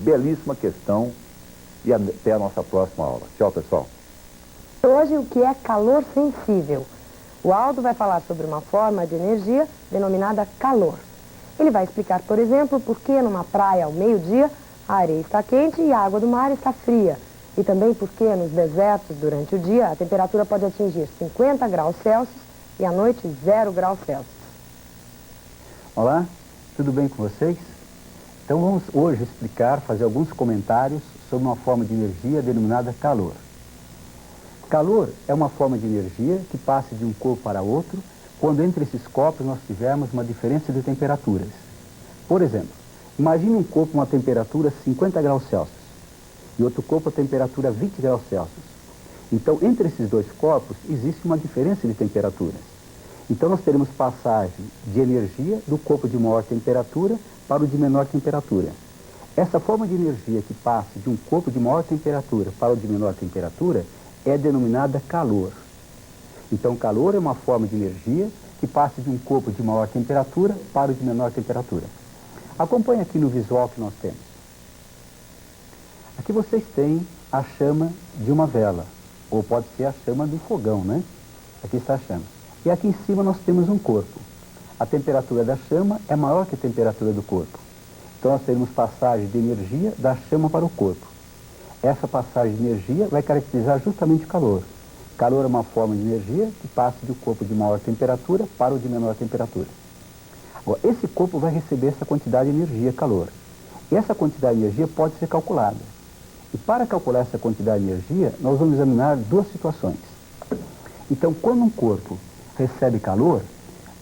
belíssima questão e até a nossa próxima aula. Tchau, pessoal. Hoje, o que é calor sensível? O Aldo vai falar sobre uma forma de energia denominada calor. Ele vai explicar, por exemplo, por que numa praia ao meio-dia a areia está quente e a água do mar está fria. E também por que nos desertos, durante o dia, a temperatura pode atingir 50 graus Celsius e à noite 0 graus Celsius. Olá, tudo bem com vocês? Então vamos hoje explicar, fazer alguns comentários sobre uma forma de energia denominada calor. Calor é uma forma de energia que passa de um corpo para outro quando entre esses corpos nós tivermos uma diferença de temperaturas. Por exemplo, imagine um corpo com uma temperatura 50 graus Celsius e outro corpo a temperatura 20 graus Celsius. Então, entre esses dois corpos existe uma diferença de temperaturas. Então nós teremos passagem de energia do corpo de maior temperatura para o de menor temperatura. Essa forma de energia que passa de um corpo de maior temperatura para o de menor temperatura é denominada calor. Então calor é uma forma de energia que passa de um corpo de maior temperatura para o de menor temperatura. Acompanhe aqui no visual que nós temos. Aqui vocês têm a chama de uma vela, ou pode ser a chama do fogão, né? Aqui está a chama. E aqui em cima nós temos um corpo. A temperatura da chama é maior que a temperatura do corpo. Então nós teremos passagem de energia da chama para o corpo. Essa passagem de energia vai caracterizar justamente o calor. Calor é uma forma de energia que passa do corpo de maior temperatura para o de menor temperatura. Agora, esse corpo vai receber essa quantidade de energia, calor. E essa quantidade de energia pode ser calculada. E para calcular essa quantidade de energia, nós vamos examinar duas situações. Então, quando um corpo recebe calor,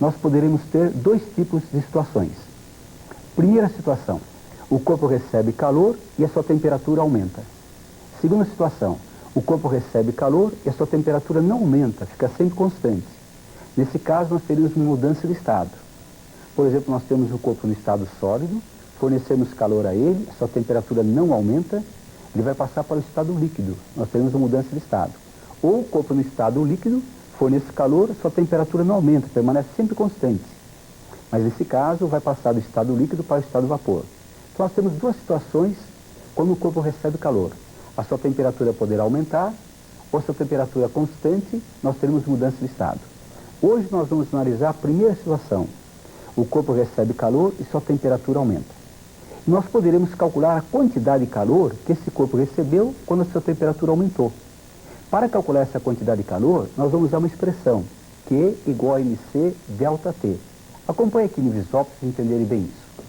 nós poderemos ter dois tipos de situações. Primeira situação, o corpo recebe calor e a sua temperatura aumenta. Segunda situação, o corpo recebe calor e a sua temperatura não aumenta, fica sempre constante. Nesse caso, nós teríamos uma mudança de estado. Por exemplo, nós temos o corpo no estado sólido, fornecemos calor a ele, a sua temperatura não aumenta, ele vai passar para o estado líquido, nós teremos uma mudança de estado. Ou o corpo no estado líquido, fornece calor, sua temperatura não aumenta, permanece sempre constante. Mas nesse caso, vai passar do estado líquido para o estado vapor. Então nós temos duas situações quando o corpo recebe calor. A sua temperatura poderá aumentar, ou sua temperatura constante, nós teremos mudança de estado. Hoje nós vamos analisar a primeira situação. O corpo recebe calor e sua temperatura aumenta. Nós poderemos calcular a quantidade de calor que esse corpo recebeu quando a sua temperatura aumentou. Para calcular essa quantidade de calor, nós vamos usar uma expressão, Q igual a MC delta T. Acompanhe aqui no visual para vocês entenderem bem isso.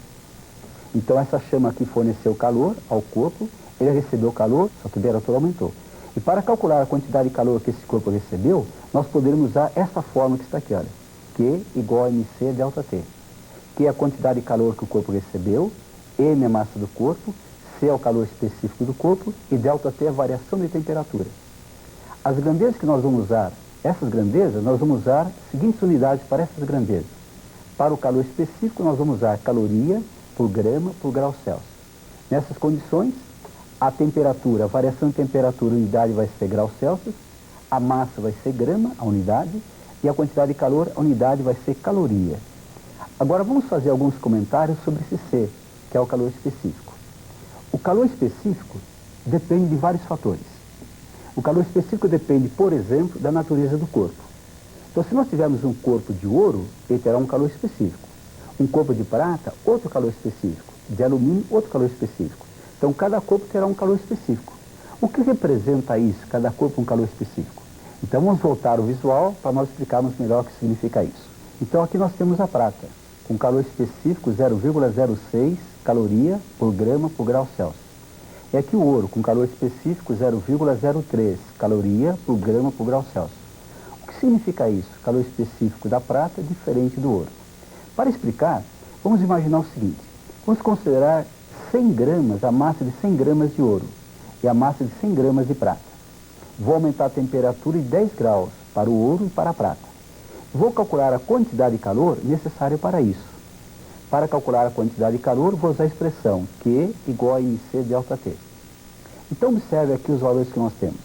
Então essa chama aqui forneceu calor ao corpo, ele recebeu calor, sua temperatura aumentou. E para calcular a quantidade de calor que esse corpo recebeu, nós poderemos usar essa fórmula que está aqui, olha. Q igual a MC delta T. Q é a quantidade de calor que o corpo recebeu, M é a massa do corpo, C é o calor específico do corpo e delta T é a variação de temperatura. As grandezas que nós vamos usar, essas grandezas, nós vamos usar as seguintes unidades para essas grandezas. Para o calor específico, nós vamos usar caloria por grama por grau Celsius. Nessas condições, a temperatura, a variação de temperatura, a unidade vai ser grau Celsius, a massa vai ser grama, a unidade, e a quantidade de calor, a unidade vai ser caloria. Agora vamos fazer alguns comentários sobre esse C, que é o calor específico. O calor específico depende de vários fatores. O calor específico depende, por exemplo, da natureza do corpo. Então, se nós tivermos um corpo de ouro, ele terá um calor específico. Um corpo de prata, outro calor específico. De alumínio, outro calor específico. Então, cada corpo terá um calor específico. O que representa isso, cada corpo um calor específico? Então, vamos voltar ao visual para nós explicarmos melhor o que significa isso. Então, aqui nós temos a prata, com calor específico 0,06 caloria por grama por grau Celsius. E aqui o ouro, com calor específico 0,03 caloria por grama por grau Celsius. O que significa isso? O calor específico da prata é diferente do ouro. Para explicar, vamos imaginar o seguinte. Vamos considerar 100 gramas, a massa de 100 gramas de ouro e a massa de 100 gramas de prata. Vou aumentar a temperatura em 10 graus para o ouro e para a prata. Vou calcular a quantidade de calor necessária para isso. Para calcular a quantidade de calor, vou usar a expressão Q igual a MC delta T. Então, observe aqui os valores que nós temos.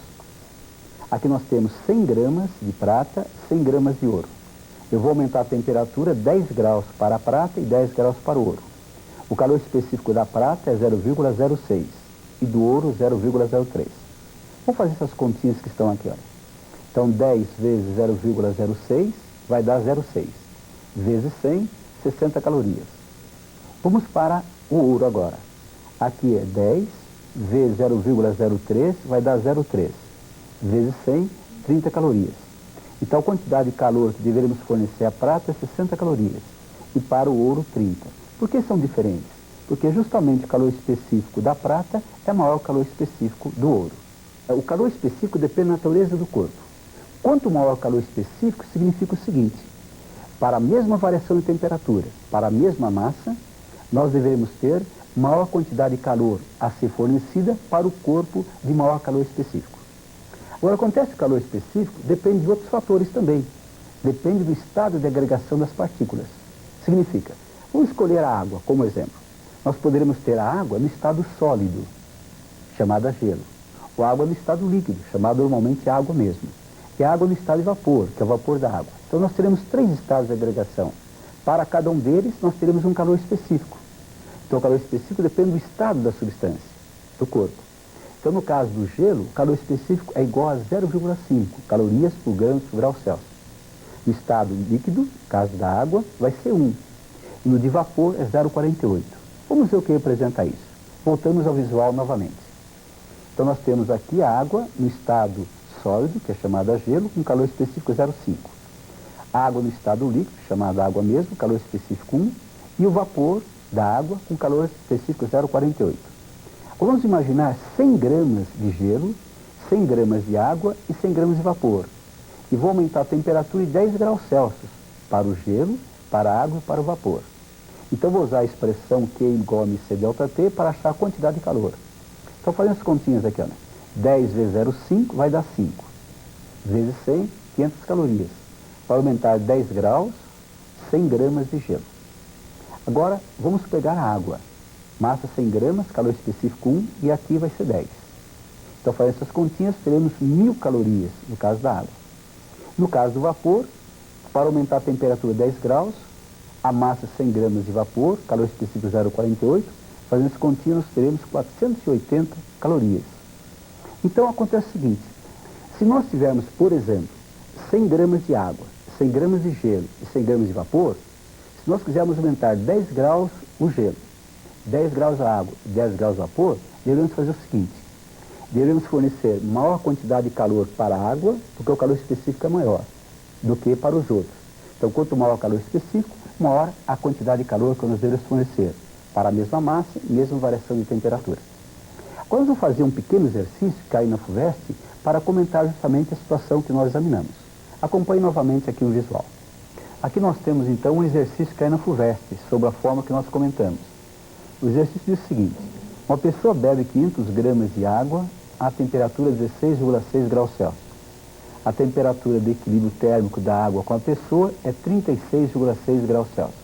Aqui nós temos 100 gramas de prata, 100 gramas de ouro. Eu vou aumentar a temperatura 10 graus para a prata e 10 graus para o ouro. O calor específico da prata é 0,06 e do ouro 0,03. Vamos fazer essas continhas que estão aqui, olha. Então 10 vezes 0,06 vai dar 0,6. Vezes 100, 60 calorias. Vamos para o ouro agora. Aqui é 10 vezes 0,03 vai dar 0,3. Vezes 100, 30 calorias. Então a quantidade de calor que deveríamos fornecer à prata é 60 calorias. E para o ouro, 30. Por que são diferentes? Porque justamente o calor específico da prata é maior que o calor específico do ouro. O calor específico depende da natureza do corpo. Quanto maior o calor específico, significa o seguinte: para a mesma variação de temperatura, para a mesma massa, nós devemos ter maior quantidade de calor a ser fornecida para o corpo de maior calor específico. Agora, acontece que o calor específico depende de outros fatores também. Depende do estado de agregação das partículas. Significa, vamos escolher a água como exemplo. Nós poderemos ter a água no estado sólido, chamada gelo, ou a água no estado líquido, chamada normalmente água mesmo, e a água no estado de vapor, que é o vapor da água. Então nós teremos 3 estados de agregação. Para cada um deles, nós teremos um calor específico. Então o calor específico depende do estado da substância, do corpo. Então no caso do gelo, o calor específico é igual a 0,5 calorias por grão por grau Celsius. No estado líquido, no caso da água, vai ser 1. E no de vapor é 0,48. Vamos ver o que representa isso. Voltamos ao visual novamente. Então nós temos aqui a água no estado sólido, que é chamada gelo, com calor específico 0,5. A água no estado líquido, chamada água mesmo, calor específico 1. E o vapor da água com calor específico 0,48. Vamos imaginar 100 gramas de gelo, 100 gramas de água e 100 gramas de vapor. E vou aumentar a temperatura em 10 graus Celsius para o gelo, para a água e para o vapor. Então vou usar a expressão Q igual a mc delta T para achar a quantidade de calor. Então fazendo as continhas aqui, olha. 10 vezes 0,5 vai dar 5. Vezes 100, 500 calorias. Para aumentar 10 graus, 100 gramas de gelo. Agora, vamos pegar a água. Massa 100 gramas, calor específico 1, e aqui vai ser 10. Então, fazendo essas continhas, teremos 1000 calorias, no caso da água. No caso do vapor, para aumentar a temperatura 10 graus, a massa 100 gramas de vapor, calor específico 0,48, fazendo essas continhas, nós teremos 480 calorias. Então, acontece o seguinte: se nós tivermos, por exemplo, 100 gramas de água, 100 gramas de gelo e 100 gramas de vapor, se nós quisermos aumentar 10 graus o gelo, 10 graus a água e 10 graus o vapor, devemos fazer o seguinte: devemos fornecer maior quantidade de calor para a água, porque o calor específico é maior do que para os outros. Então, quanto maior o calor específico, maior a quantidade de calor que nós devemos fornecer para a mesma massa e mesma variação de temperatura. Agora, nós vamos fazer um pequeno exercício que cai na FUVEST para comentar justamente a situação que nós examinamos. Acompanhe novamente aqui o visual. Aqui nós temos então um exercício que cai na FUVEST, sobre a forma que nós comentamos. O exercício diz o seguinte: uma pessoa bebe 500 gramas de água a temperatura 16,6 graus Celsius. A temperatura de equilíbrio térmico da água com a pessoa é 36,6 graus Celsius.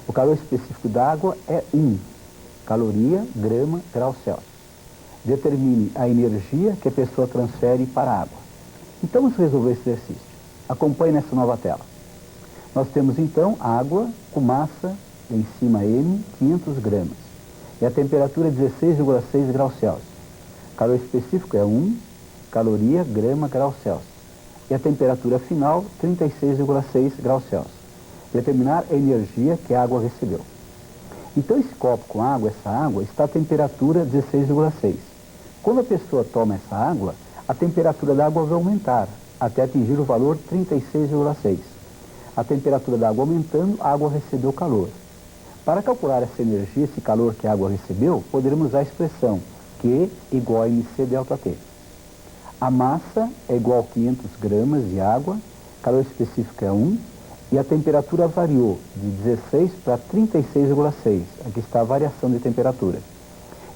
O calor específico da água é 1 caloria, grama, grau Celsius. Determine a energia que a pessoa transfere para a água. Então vamos resolver esse exercício. Acompanhe nessa nova tela. Nós temos então água com massa em cima M, 500 gramas. E a temperatura é 16,6 graus Celsius. O calor específico é 1 caloria, grama, grau Celsius. E a temperatura final, 36,6 graus Celsius. Determinar a energia que a água recebeu. Então esse copo com água, essa água, está a temperatura 16,6. Quando a pessoa toma essa água, a temperatura da água vai aumentar, até atingir o valor 36,6. A temperatura da água aumentando, a água recebeu calor. Para calcular essa energia, esse calor que a água recebeu, poderemos usar a expressão Q igual a mc delta T. A massa é igual a 500 gramas de água, calor específico é 1, e a temperatura variou de 16 para 36,6. Aqui está a variação de temperatura.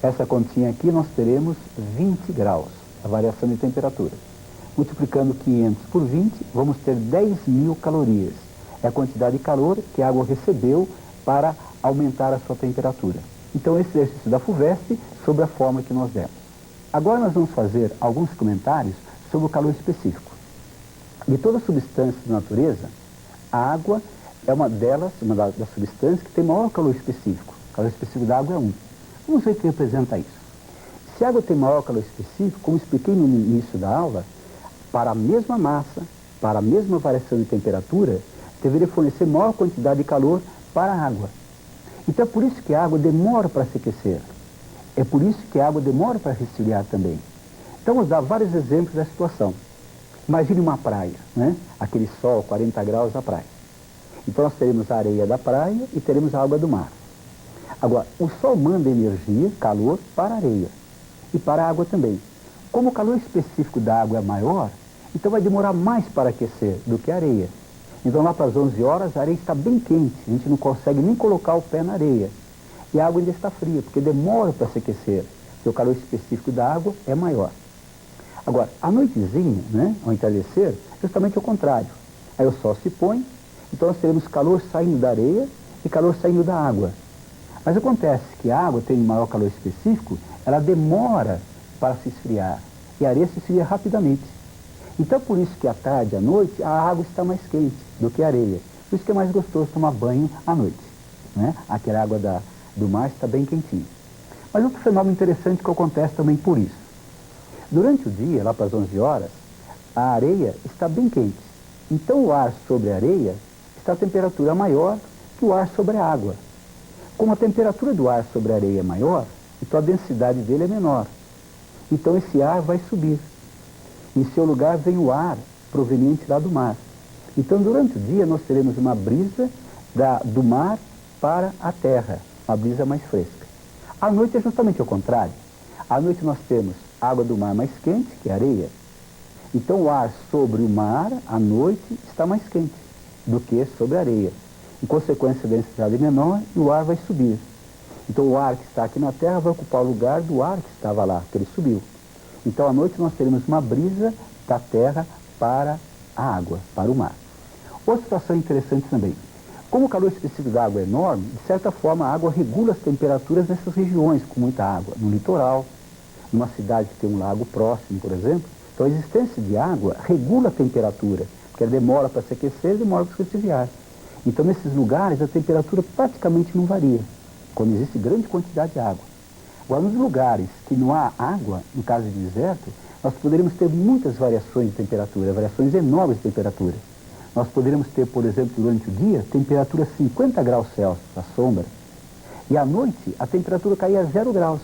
Essa continha aqui nós teremos 20 graus, a variação de temperatura. Multiplicando 500 por 20, vamos ter 10.000 calorias. É a quantidade de calor que a água recebeu para aumentar a sua temperatura. Então, esse exercício da FUVEST sobre a forma que nós demos. Agora nós vamos fazer alguns comentários sobre o calor específico. De todas as substâncias da natureza, a água é uma delas, uma das substâncias que tem maior calor específico, calor específico da água é 1. Vamos ver o que representa isso. Se a água tem maior calor específico, como expliquei no início da aula, para a mesma massa, para a mesma variação de temperatura, deveria fornecer maior quantidade de calor para a água. Então é por isso que a água demora para se aquecer. É por isso que a água demora para resfriar também. Então vamos dar vários exemplos da situação. Imagine uma praia, né? Aquele sol, 40 graus na praia. Então nós teremos a areia da praia e teremos a água do mar. Agora, o sol manda energia, calor, para a areia e para a água também. Como o calor específico da água é maior, então vai demorar mais para aquecer do que a areia. Então lá para as 11 horas a areia está bem quente, a gente não consegue nem colocar o pé na areia. E a água ainda está fria, porque demora para se aquecer, porque o calor específico da água é maior. Agora, à noitezinha, né, ao entardecer, justamente o contrário. Aí o sol se põe, então nós teremos calor saindo da areia e calor saindo da água. Mas acontece que a água tem maior calor específico, ela demora para se esfriar, e a areia se esfria rapidamente. Então por isso que à tarde, à noite, a água está mais quente do que a areia. Por isso que é mais gostoso tomar banho à noite, né? Aquela água do mar está bem quentinha. Mas outro fenômeno interessante que acontece também por isso. Durante o dia, lá para as 11 horas, a areia está bem quente. Então o ar sobre a areia está a temperatura maior que o ar sobre a água. Como a temperatura do ar sobre a areia é maior, então a densidade dele é menor. Então esse ar vai subir. Em seu lugar vem o ar proveniente lá do mar. Então durante o dia nós teremos uma brisa do mar para a terra, uma brisa mais fresca. À noite é justamente o contrário. À noite nós temos água do mar mais quente que a areia. Então o ar sobre o mar, à noite, está mais quente do que sobre a areia. Em consequência, a densidade é menor e o ar vai subir. Então o ar que está aqui na Terra vai ocupar o lugar do ar que estava lá, que ele subiu. Então à noite nós teremos uma brisa da Terra para a água, para o mar. Outra situação interessante também. Como o calor específico da água é enorme, de certa forma a água regula as temperaturas nessas regiões com muita água. No litoral, numa cidade que tem um lago próximo, por exemplo. Então a existência de água regula a temperatura, porque ela demora para se aquecer e demora para se resfriar. Então nesses lugares a temperatura praticamente não varia, quando existe grande quantidade de água. Agora nos lugares que não há água, no caso de deserto, nós poderíamos ter muitas variações de temperatura, variações enormes de temperatura. Nós poderíamos ter, por exemplo, durante o dia, temperatura 50 graus Celsius, à sombra, e à noite a temperatura caía a 0 graus.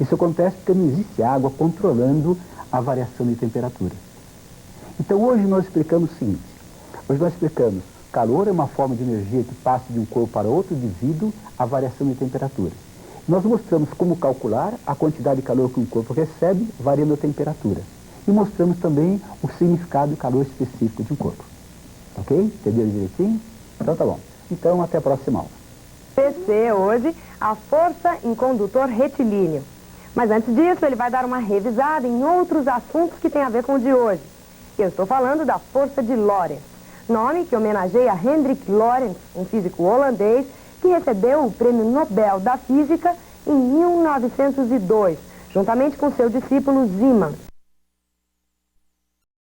Isso acontece porque não existe água controlando a variação de temperatura. Então hoje nós explicamos o seguinte, hoje nós explicamos calor é uma forma de energia que passa de um corpo para outro devido à variação de temperatura. Nós mostramos como calcular a quantidade de calor que um corpo recebe variando a temperatura. E mostramos também o significado do calor específico de um corpo. Ok? Entenderam direitinho? Então tá bom. Então até a próxima aula. PC hoje, a força em condutor retilíneo. Mas antes disso, ele vai dar uma revisada em outros assuntos que têm a ver com o de hoje. Eu estou falando da força de Lorentz, nome que homenageia Hendrik Lorentz, um físico holandês que recebeu o Prêmio Nobel da Física em 1902, juntamente com seu discípulo Zeeman.